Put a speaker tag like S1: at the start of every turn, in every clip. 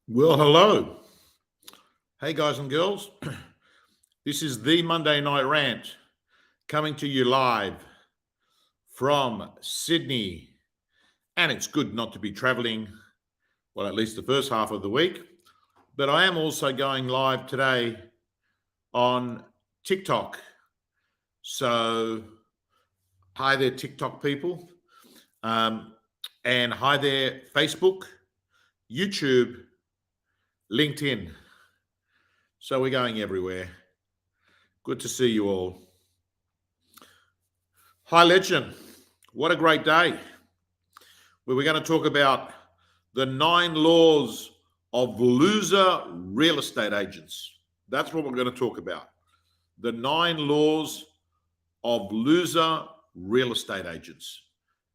S1: Well, hello. Hey, guys and girls. This is the Monday Night Rant coming to you live from Sydney. And it's good not to be traveling, well, at least the first half of the week. But I am also going live today on TikTok. So, hi there, TikTok people. And hi there, Facebook, YouTube, LinkedIn. So, we're going everywhere. Good to see you all. Hi, Legend. What a great day. Where we're going to talk about the 9 laws of loser real estate agents. That's what we're going to talk about. The 9 laws of loser real estate agents.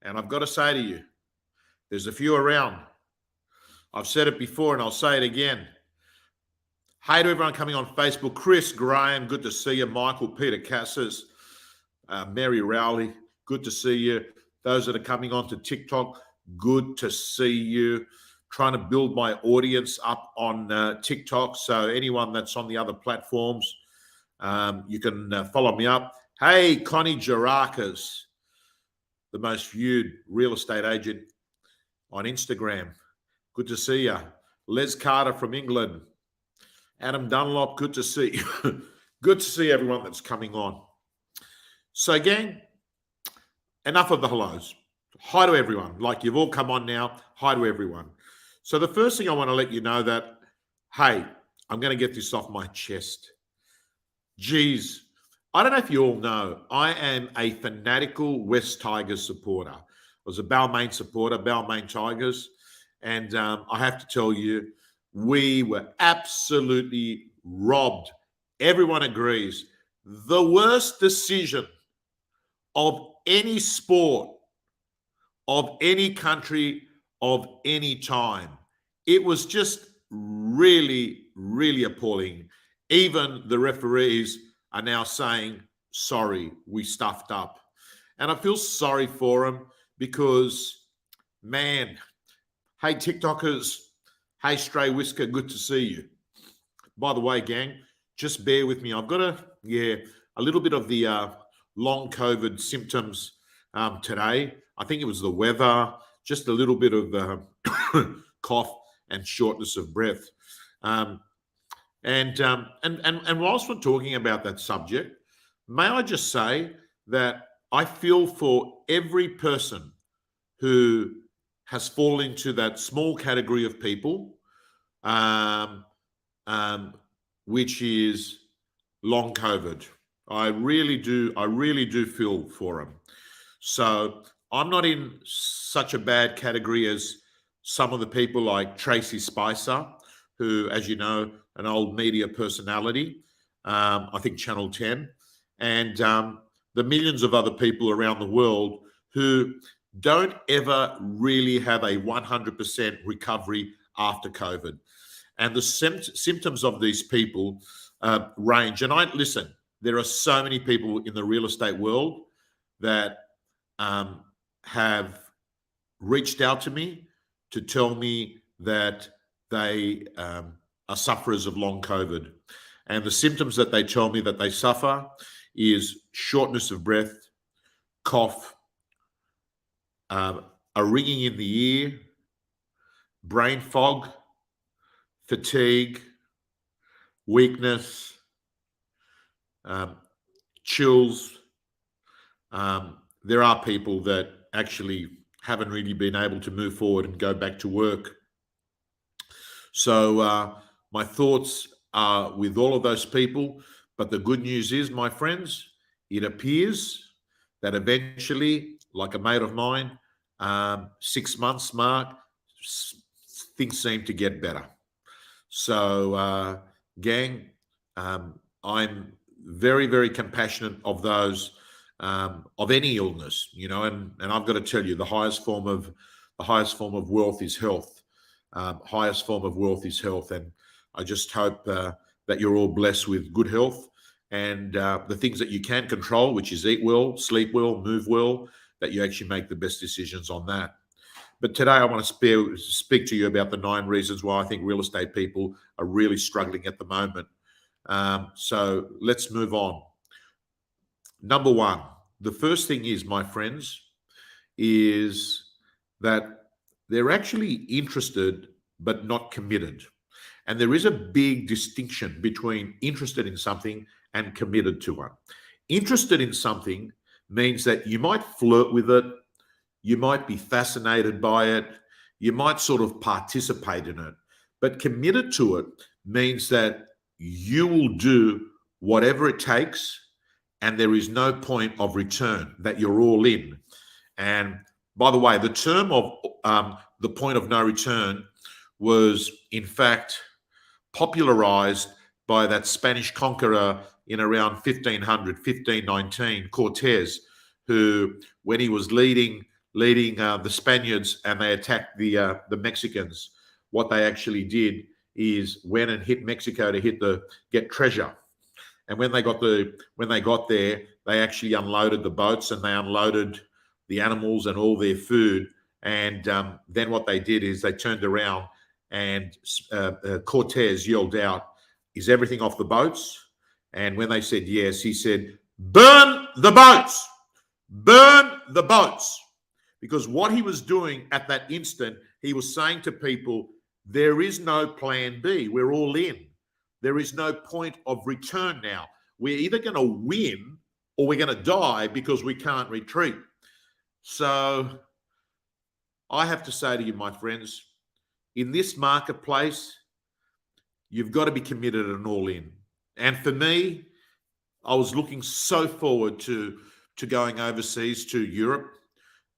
S1: And I've got to say to you, there's a few around. I've said it before and I'll say it again. Hey to everyone coming on Facebook. Chris Graham, good to see you. Michael Peter Cassis, Mary Rowley, good to see you. Those that are coming on to TikTok, good to see you. Trying to build my audience up on TikTok. So anyone that's on the other platforms, you can follow me up. Hey, Connie Gerakas, the most viewed real estate agent on Instagram. Good to see you. Les Carter from England. Adam Dunlop, good to see you. Good to see everyone that's coming on. So, gang, enough of the hellos. Hi to everyone. Like you've all come on now. Hi to everyone. So the first thing I want to let you know that, hey, I'm going to get this off my chest. Geez, I don't know if you all know, I am a fanatical West Tigers supporter. I was a Balmain supporter, Balmain Tigers. And I have to tell you, we were absolutely robbed. Everyone agrees. The worst decision of any sport, of any country, of any time. It was just really, really appalling. Even the referees are now saying, sorry, we stuffed up. And I feel sorry for them because, man, hey, TikTokers, hey, Stray Whisker, good to see you. By the way, gang, just bear with me. I've got a little bit of the long COVID symptoms today. I think it was the weather, just a little bit of cough and shortness of breath. And whilst we're talking about that subject, may I just say that I feel for every person who has fallen into that small category of people, which is long COVID. I really do feel for them. So I'm not in such a bad category as some of the people like Tracy Spicer, who, as you know, an old media personality, I think Channel 10, and the millions of other people around the world who don't ever really have a 100% recovery after COVID. And the symptoms of these people range. And listen, there are so many people in the real estate world that have reached out to me to tell me that they are sufferers of long COVID. And the symptoms that they tell me that they suffer is shortness of breath, cough, a ringing in the ear, brain fog, fatigue, weakness, chills. There are people that actually haven't really been able to move forward and go back to work. So my thoughts are with all of those people. But the good news is, my friends, it appears that eventually, like a mate of mine, 6 months mark, things seem to get better. So, gang, I'm very, very compassionate of those of any illness, and I've got to tell you, the highest form of wealth is health. Highest form of wealth is health, and I just hope that you're all blessed with good health and the things that you can control, which is eat well, sleep well, move well, that you actually make the best decisions on that. But today I want to speak to you about the 9 reasons why I think real estate people are really struggling at the moment. So let's move on. Number 1, the first thing is, my friends, is that they're actually interested but not committed. And there is a big distinction between interested in something and committed to one. Interested in something means that you might flirt with it, you might be fascinated by it, you might sort of participate in it. But committed to it means that you will do whatever it takes and there is no point of return, that you're all in. And by the way, the term of the point of no return was in fact popularized by that Spanish conqueror in around 1519, Cortez, who, when he was leading the Spaniards and they attacked the Mexicans, what they actually did is went and hit Mexico to get treasure. And when they got there, they actually unloaded the boats and they unloaded the animals and all their food. And then what they did is they turned around and Cortez yelled out, "Is everything off the boats?" And when they said yes, he said, "Burn the boats! Burn the boats!" Because what he was doing at that instant, he was saying to people, there is no plan B. We're all in. There is no point of return now. We're either going to win or we're going to die because we can't retreat. So I have to say to you, my friends, in this marketplace, you've got to be committed and all in. And for me, I was looking so forward to going overseas to Europe.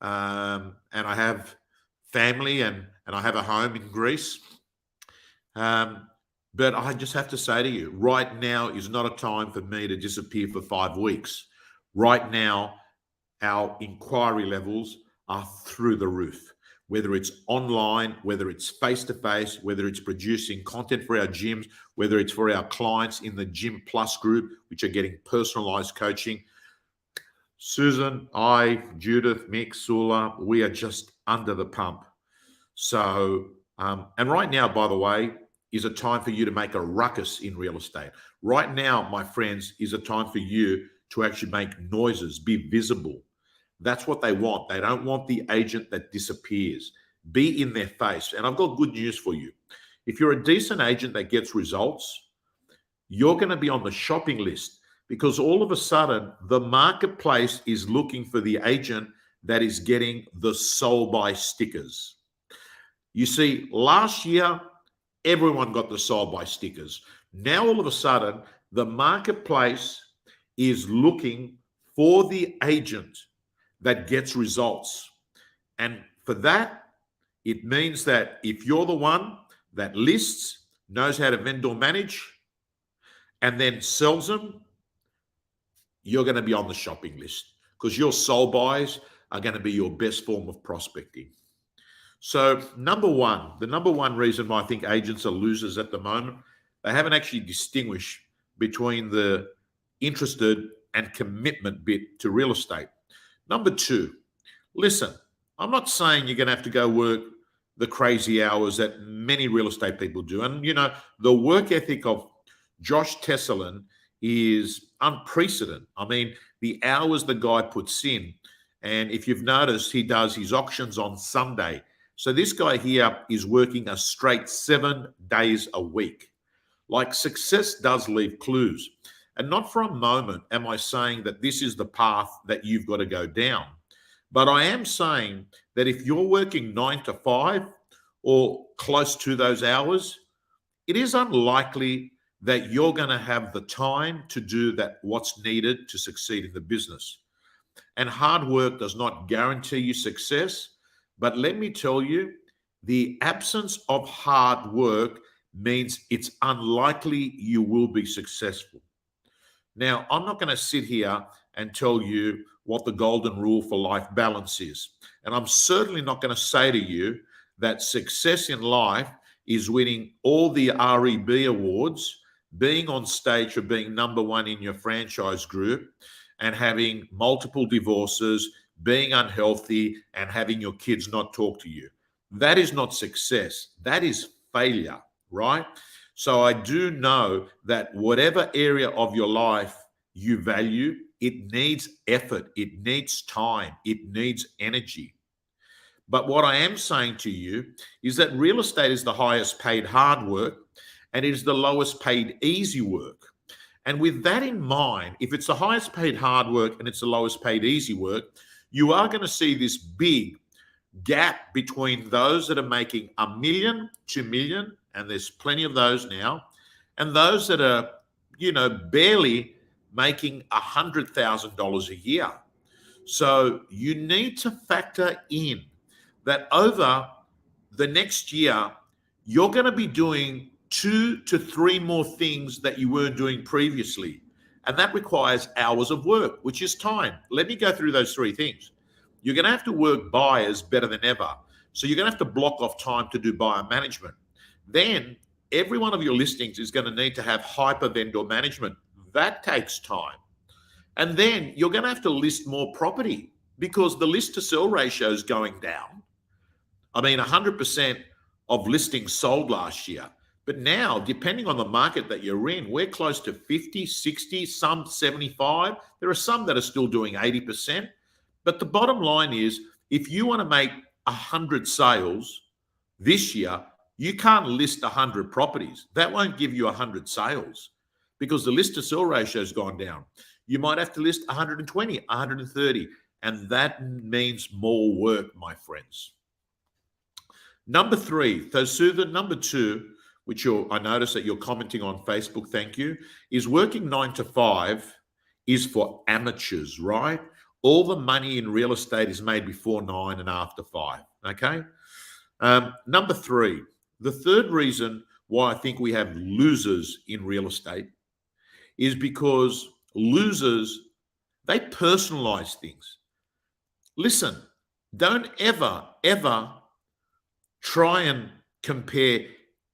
S1: And I have family and I have a home in Greece. But I just have to say to you, right now is not a time for me to disappear for 5 weeks. Right now, our inquiry levels are through the roof. Whether it's online, whether it's face-to-face, whether it's producing content for our gyms, whether it's for our clients in the Gym Plus group, which are getting personalized coaching. Susan, I, Judith, Mick, Sula, we are just under the pump. So, and right now, by the way, is a time for you to make a ruckus in real estate. Right now, my friends, is a time for you to actually make noises, be visible. That's what they want. They don't want the agent that disappears. Be in their face. And I've got good news for you. If you're a decent agent that gets results, you're going to be on the shopping list because all of a sudden the marketplace is looking for the agent that is getting the sold by stickers. You see, last year, everyone got the sold by stickers. Now, all of a sudden, the marketplace is looking for the agent that gets results. And for that, it means that if you're the one that lists, knows how to vendor manage, and then sells them, you're going to be on the shopping list because your sold buys are going to be your best form of prospecting. So the number one reason why I think agents are losers at the moment, they haven't actually distinguished between the interested and commitment bit to real estate. Number 2, listen, I'm not saying you're going to have to go work the crazy hours that many real estate people do. And, you know, the work ethic of Josh Tesselin is unprecedented. I mean, the hours the guy puts in. And if you've noticed, he does his auctions on Sunday. So this guy here is working a straight 7 days a week. Like, success does leave clues. And not for a moment am I saying that this is the path that you've got to go down. But I am saying that if you're working 9 to 5 or close to those hours, it is unlikely that you're going to have the time to do that, what's needed to succeed in the business. And hard work does not guarantee you success. But let me tell you, the absence of hard work means it's unlikely you will be successful. Now, I'm not going to sit here and tell you what the golden rule for life balance is. And I'm certainly not going to say to you that success in life is winning all the REB awards, being on stage for being number 1 in your franchise group, and having multiple divorces, being unhealthy, and having your kids not talk to you. That is not success. That is failure, right? So I do know that whatever area of your life you value, it needs effort, it needs time, it needs energy. But what I am saying to you is that real estate is the highest paid hard work and it is the lowest paid easy work. And with that in mind, if it's the highest paid hard work and it's the lowest paid easy work, you are going to see this big gap between those that are making $1 million, 2 million, and there's plenty of those now, and those that are, barely making $100,000 a year. So you need to factor in that over the next year, you're going to be doing 2 to 3 more things that you weren't doing previously. And that requires hours of work, which is time. Let me go through those 3 things. You're going to have to work buyers better than ever. So you're going to have to block off time to do buyer management. Then every one of your listings is going to need to have hyper vendor management. That takes time. And then you're going to have to list more property because the list to sell ratio is going down. I mean, 100% of listings sold last year. But now, depending on the market that you're in, we're close to 50, 60, some 75. There are some that are still doing 80%. But the bottom line is, if you want to make 100 sales this year, you can't list 100 properties. That won't give you 100 sales because the list to sell ratio has gone down. You might have to list 120, 130, and that means more work, my friends. Number 3, so number 2, which I notice that you're commenting on Facebook, thank you, is working 9 to 5 is for amateurs, right? All the money in real estate is made before 9 and after 5, okay? Number 3, the third reason why I think we have losers in real estate is because losers, they personalize things. Listen, don't ever try and compare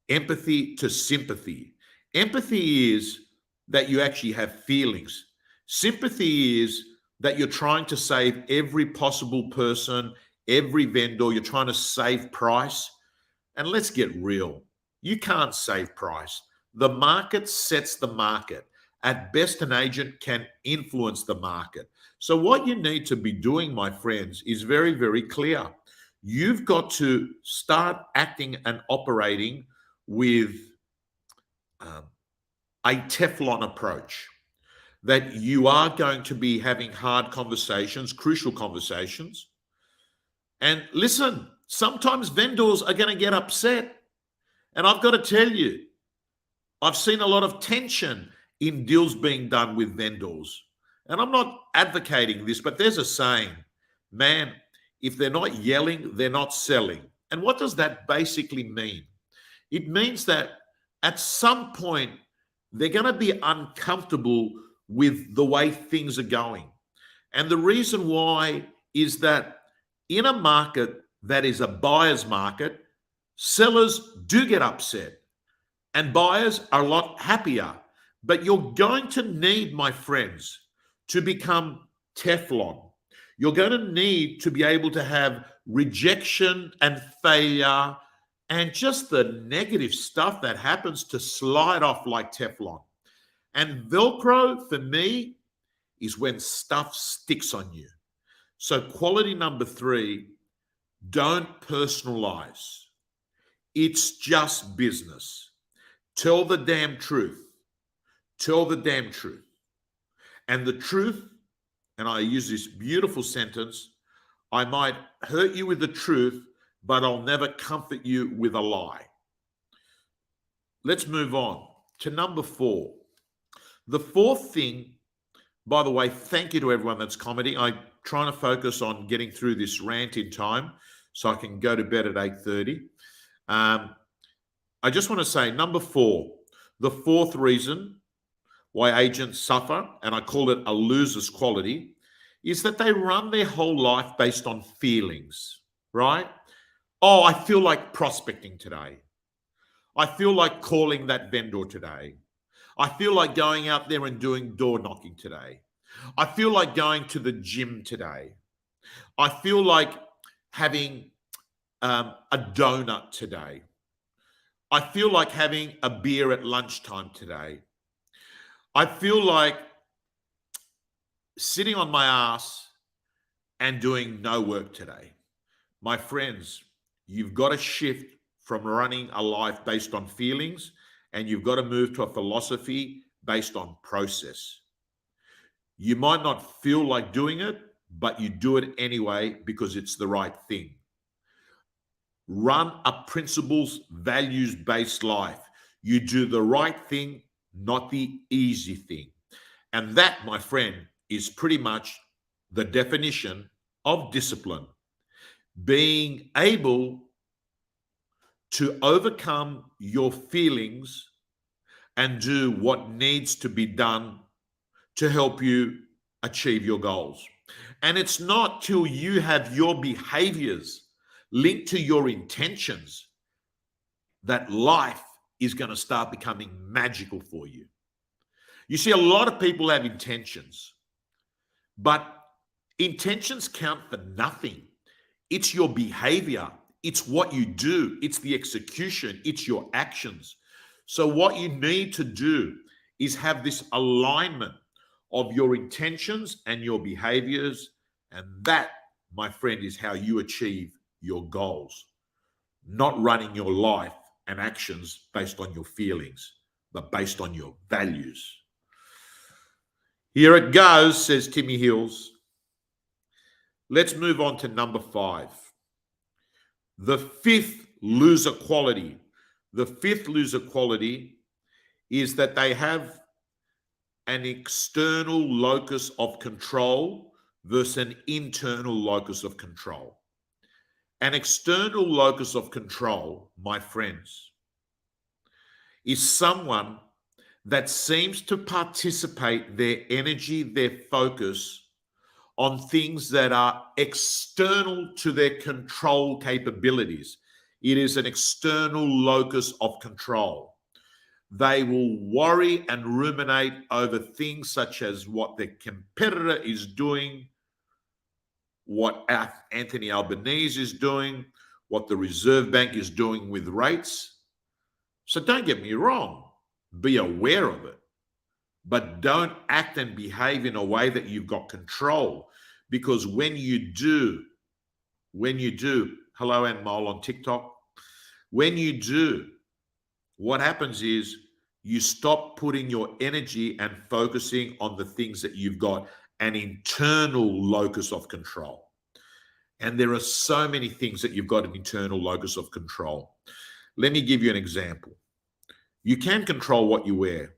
S1: empathy to sympathy. Empathy is that you actually have feelings. Sympathy is that you're trying to save every possible person, every vendor. You're trying to save price. And let's get real. You can't save price. The market sets the market. At best, an agent can influence the market. So what you need to be doing, my friends, is very, very clear. You've got to start acting and operating with a Teflon approach, that you are going to be having hard conversations, crucial conversations. And listen, sometimes vendors are going to get upset. And I've got to tell you, I've seen a lot of tension in deals being done with vendors. And I'm not advocating this, but there's a saying, man, if they're not yelling, they're not selling. And what does that basically mean? It means that at some point, they're going to be uncomfortable with the way things are going. And the reason why is that in a market that is a buyer's market, sellers do get upset and buyers are a lot happier. But you're going to need, my friends, to become Teflon. You're going to need to be able to have rejection and failure and just the negative stuff that happens to slide off like Teflon. And Velcro, for me, is when stuff sticks on you. So quality number 3, don't personalize. It's just business. Tell the damn truth. Tell the damn truth. And the truth, and I use this beautiful sentence, I might hurt you with the truth, but I'll never comfort you with a lie. Let's move on to number 4. The fourth thing, by the way, thank you to everyone that's commenting. I'm trying to focus on getting through this rant in time so I can go to bed at 8:30. I just want to say, number 4, the fourth reason why agents suffer, and I call it a loser's quality, is that they run their whole life based on feelings, right? Oh, I feel like prospecting today. I feel like calling that vendor today. I feel like going out there and doing door knocking today. I feel like going to the gym today. I feel like having a donut today. I feel like having a beer at lunchtime today. I feel like sitting on my ass and doing no work today. My friends, you've got to shift from running a life based on feelings, and you've got to move to a philosophy based on process. You might not feel like doing it, but you do it anyway because it's the right thing. Run a principles, values based life. You do the right thing, not the easy thing. And that, my friend, is pretty much the definition of discipline. Being able to overcome your feelings and do what needs to be done to help you achieve your goals. And it's not till you have your behaviors linked to your intentions that life is going to start becoming magical for you. You see, a lot of people have intentions, but intentions count for nothing. It's your behavior. It's what you do. It's the execution. It's your actions. So what you need to do is have this alignment of your intentions and your behaviors. And that, my friend, is how you achieve your goals. Not running your life and actions based on your feelings, but based on your values. Here it goes, says Timmy Hills. Let's move on to number 5. The fifth loser quality. The fifth loser quality is that they have an external locus of control versus an internal locus of control. An external locus of control, my friends, is someone that seems to participate their energy, their focus on things that are external to their control capabilities. It is an external locus of control. They will worry and ruminate over things such as what their competitor is doing, what Anthony Albanese is doing, what the Reserve Bank is doing with rates. So don't get me wrong, be aware of it, but don't act and behave in a way that you've got control. Because when you do, hello Anmol on TikTok, when you do, what happens is you stop putting your energy and focusing on the things that you've got an internal locus of control. And there are so many things that you've got an internal locus of control. Let me give you an example. You can control what you wear.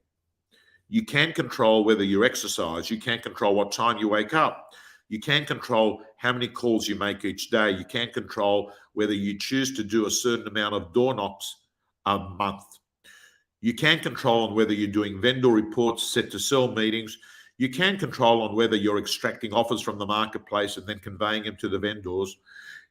S1: You can control whether you exercise. You can control what time you wake up. You can control how many calls you make each day. You can control whether you choose to do a certain amount of door knocks a month. You can control on whether you're doing vendor reports, set to sell meetings. You can control on whether you're extracting offers from the marketplace and then conveying them to the vendors.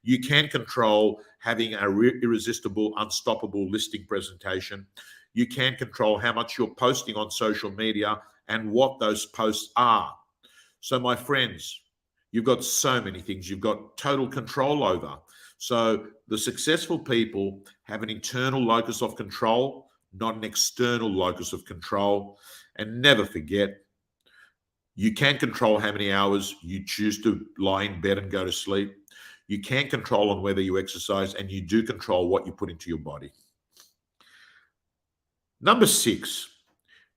S1: You can control having a irresistible, unstoppable listing presentation. You can control how much you're posting on social media and what those posts are. So my friends, you've got so many things you've got total control over. So the successful people have an internal locus of control, not an external locus of control. And never forget, you can control how many hours you choose to lie in bed and go to sleep. You can control on whether you exercise, and you do control what you put into your body. Number 6,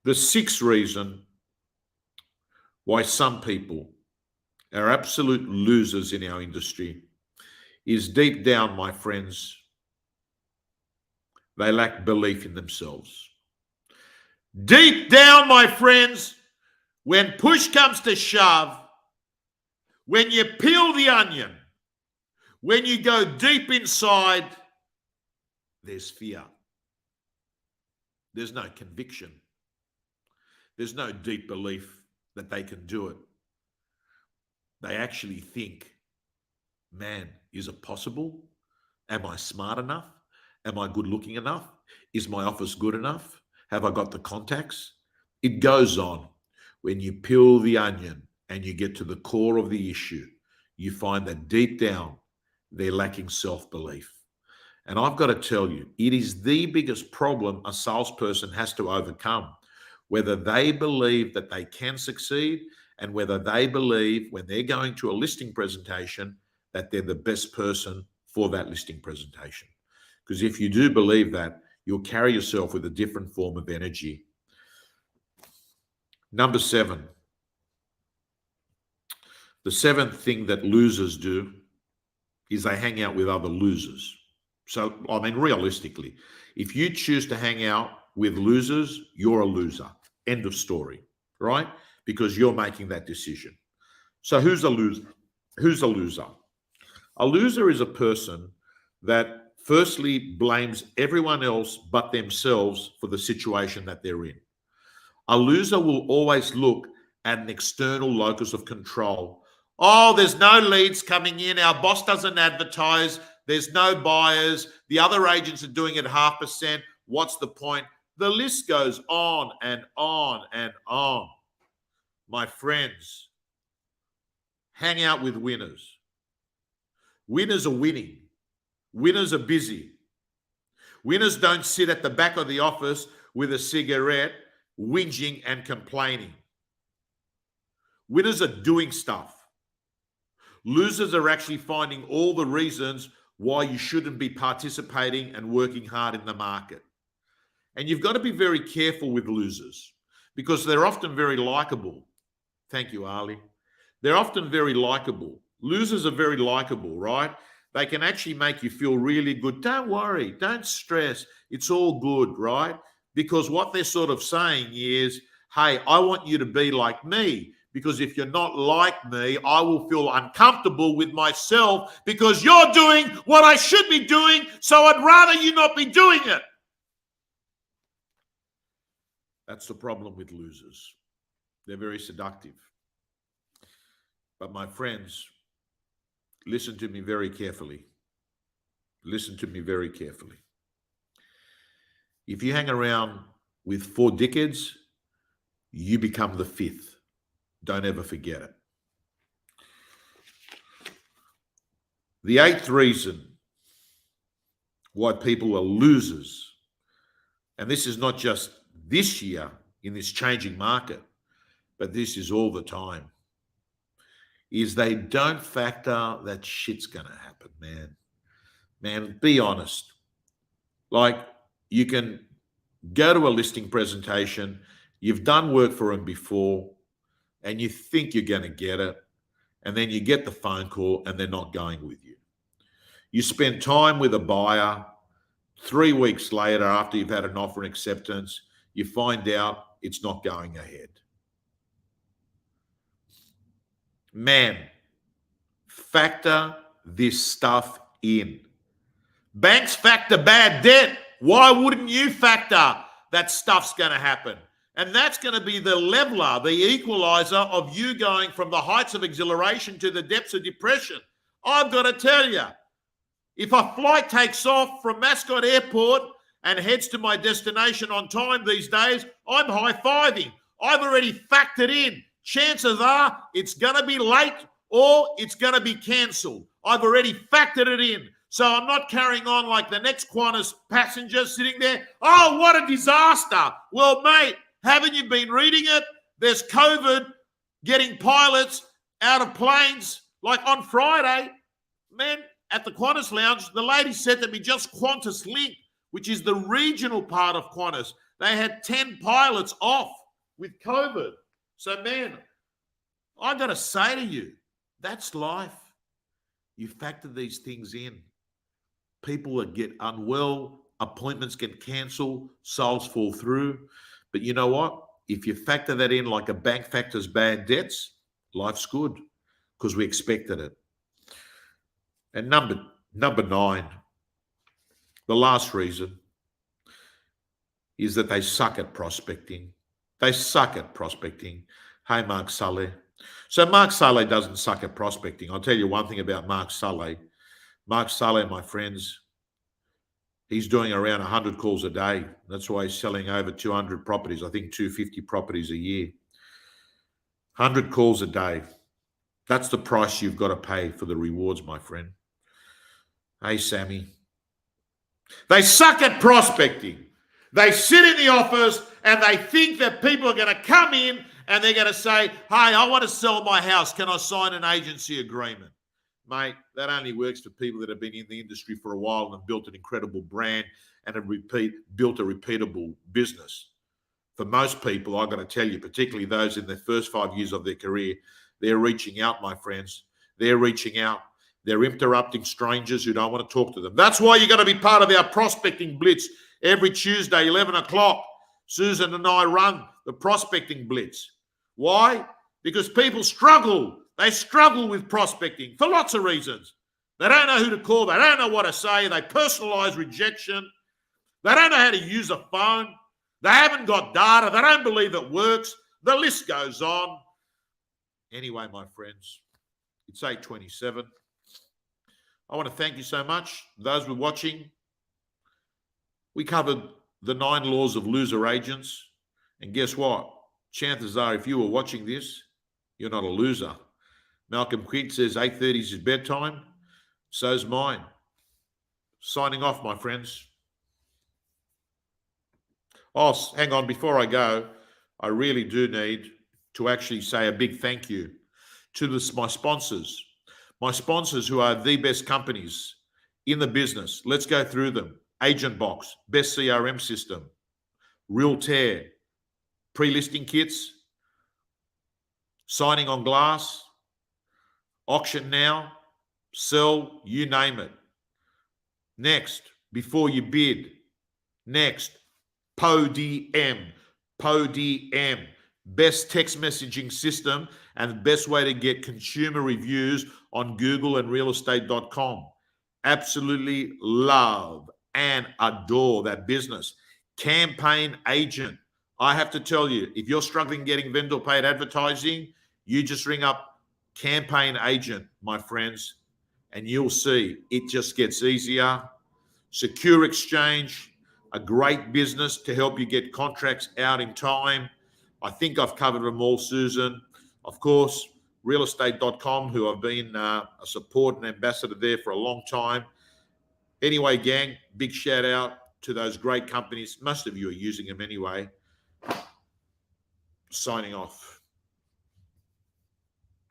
S1: the sixth reason why some people are absolute losers in our industry is deep down, my friends, they lack belief in themselves. Deep down, my friends, when push comes to shove, when you peel the onion, when you go deep inside, there's fear. There's no conviction. There's no deep belief that they can do it. They actually think, man, is it possible? Am I smart enough? Am I good looking enough? Is my office good enough? Have I got the contacts? It goes on. When you peel the onion and you get to the core of the issue, you find that deep down, they're lacking self-belief. And I've got to tell you, it is the biggest problem a salesperson has to overcome, whether they believe that they can succeed and whether they believe when they're going to a listing presentation that they're the best person for that listing presentation. Because if you do believe that, you'll carry yourself with a different form of energy. Number 7. The 7th thing that losers do is they hang out with other losers. So, I mean, realistically, if you choose to hang out with losers, you're a loser. End of story, right? Because you're making that decision. So who's a loser? Who's a loser? A loser is a person that firstly blames everyone else but themselves for the situation that they're in. A loser will always look at an external locus of control. Oh, there's no leads coming in. Our boss doesn't advertise. There's no buyers. The other agents are doing it 0.5%. What's the point? The list goes on and on and on. My friends, hang out with winners. Winners are winning. Winners are busy. Winners don't sit at the back of the office with a cigarette, whinging and complaining. Winners are doing stuff. Losers are actually finding all the reasons why you shouldn't be participating and working hard in the market. And you've got to be very careful with losers because they're often very likable. Thank you, Ali. They're often very likable. Losers are very likable, right? They can actually make you feel really good. Don't worry. Don't stress. It's all good, right? Because what they're sort of saying is, hey, I want you to be like me. Because if you're not like me, I will feel uncomfortable with myself because you're doing what I should be doing, so I'd rather you not be doing it. That's the problem with losers. They're very seductive. But my friends, listen to me very carefully. Listen to me very carefully. If you hang around with 4 dickheads, you become the 5th. Don't ever forget it. The 8th reason why people are losers, and this is not just this year in this changing market, but this is all the time, is they don't factor that shit's going to happen, man. Man, be honest. Like, you can go to a listing presentation, you've done work for them before, and you think you're going to get it, and then you get the phone call and they're not going with you. You spend time with a buyer, 3 weeks later after you've had an offer and acceptance, you find out it's not going ahead. Man, factor this stuff in. Banks factor bad debt. Why wouldn't you factor that stuff's going to happen? And that's going to be the leveler, the equalizer of you going from the heights of exhilaration to the depths of depression. I've got to tell you, if a flight takes off from Mascot Airport and heads to my destination on time these days, I'm high-fiving. I've already factored in. Chances are it's going to be late or it's going to be cancelled. I've already factored it in. So I'm not carrying on like the next Qantas passenger sitting there. Oh, what a disaster. Well, mate, haven't you been reading it? There's COVID getting pilots out of planes. Like on Friday, man, at the Qantas Lounge, the lady said to me, just Qantas Link, which is the regional part of Qantas, they had 10 pilots off with COVID. So, man, I got to say to you, that's life. You factor these things in. People that get unwell, appointments get cancelled, sales fall through. But you know what? If you factor that in like a bank factors bad debts, life's good because we expected it. And number 9, the last reason is that they suck at prospecting. They suck at prospecting. Hey, Mark Sully. So Mark Sully doesn't suck at prospecting. I'll tell you one thing about Mark Sully. Mark Sully, my friends, he's doing around 100 calls a day. That's why he's selling over 200 properties. I think 250 properties a year. 100 calls a day. That's the price you've got to pay for the rewards, my friend. Hey, Sammy. They suck at prospecting. They sit in the office and they think that people are going to come in and they're going to say, hey, I want to sell my house. Can I sign an agency agreement? Mate, that only works for people that have been in the industry for a while and have built an incredible brand and have built a repeatable business. For most people, I've got to tell you, particularly those in the first 5 years of their career, they're reaching out, my friends. They're reaching out. They're interrupting strangers who don't want to talk to them. That's why you've got to be part of our prospecting blitz every Tuesday, 11 o'clock. Susan and I run the prospecting blitz. Why? Because people struggle. They struggle with prospecting for lots of reasons. They don't know who to call. They don't know what to say. They personalize rejection. They don't know how to use a phone. They haven't got data. They don't believe it works. The list goes on. Anyway, my friends, it's 8:27. I want to thank you so much. Those who are watching, we covered the 9 laws of loser agents. And guess what? Chances are, if you were watching this, you're not a loser. Malcolm Quinn says 8:30 is his bedtime. So's mine. Signing off, my friends. Oh, hang on. Before I go, I really do need to actually say a big thank you to my sponsors. My sponsors who are the best companies in the business. Let's go through them. Agent Box, best CRM system. Realtair, pre-listing kits. Signing on Glass. Auction Now. Sell, you name it. Next, before you bid. Next, PODM. PODM. Best text messaging system and the best way to get consumer reviews on Google and realestate.com. Absolutely love and adore that business. Campaign Agent. I have to tell you, if you're struggling getting vendor paid advertising, you just ring up Campaign Agent, my friends, and you'll see it just gets easier. Secure Exchange, a great business to help you get contracts out in time. I think I've covered them all, Susan. Of course, realestate.com, who I've been a support and ambassador there for a long time. Anyway, gang, big shout out to those great companies. Most of you are using them anyway. Signing off.